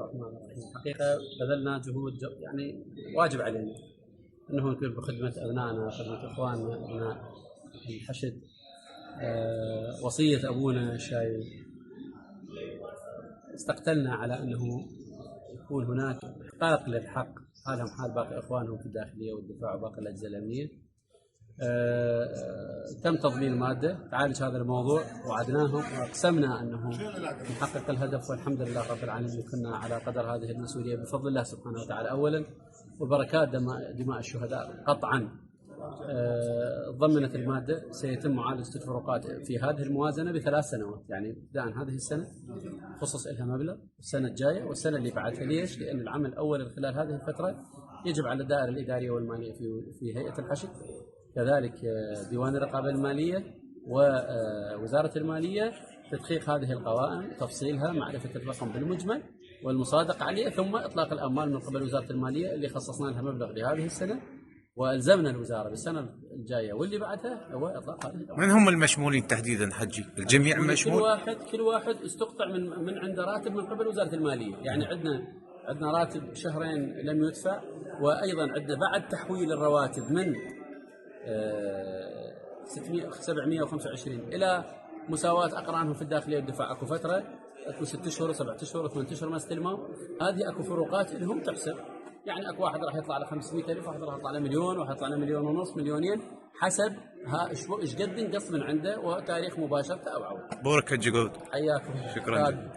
الرحمن الرحيم. حقيقة بذلنا جهود يعني واجب علينا أنه نكون بخدمة أبنائنا، خدمة إخواننا، أبناء الحشد. وصية أبونا الشايب استقتلنا على أنه يكون هناك إحقاق للحق حالهم حال باقي إخوانهم في الداخلية والدفاع وباقي الأجزاء الأمنية. تم تضمين مادة تعالج هذا الموضوع، وعدناهم وأقسمنا أنه نحقق الهدف، والحمد لله رب العالمين كنا على قدر هذه المسؤولية بفضل الله سبحانه وتعالى أولا، وبركات دماء الشهداء قطعا. ضمنت المادة سيتم معالجة الفروقات في هذه الموازنة ب3 سنوات، يعني ابتداء هذه السنة خصص لها مبلغ، السنة الجاية والسنة اللي بعدها. ليش؟ لأن العمل الأول خلال هذه الفترة يجب على الدائرة الإدارية والمالية في هيئة الحشد، كذلك ديوان الرقابة المالية ووزارة المالية، تدقيق هذه القوائم، تفصيلها، معرفة الرقم بالمجمل والمصادقة عليه، ثم إطلاق الأموال من قبل وزارة المالية اللي خصصنا لها مبلغ لهذه السنة، وألزمنا الوزارة بالسنة الجاية واللي بعدها هو إطلاق هذه الأموال. من هم المشمولين تحديدا حجي؟ الجميع مشمول؟ كل واحد استقطع من عنده راتب من قبل وزارة المالية، يعني عندنا راتب شهرين لم يدفع، وأيضا عندنا بعد تحويل الرواتب من 725 إلى مساواة أقرانهم في الداخلية والدفاع. أكو فترة أكو 6 أشهر و7 أشهر و8 أشهر ما استلموا، هذه أكو فروقات لهم تحسب، يعني أكو واحد راح يطلع على 500,000، واحد راح يطلع على مليون، واحد يطلع على 1.5 مليونين، حسب ايش قد انقص من عنده وتاريخ مباشرته أو عودة. بورك حجي قود. حياكم. شكرا.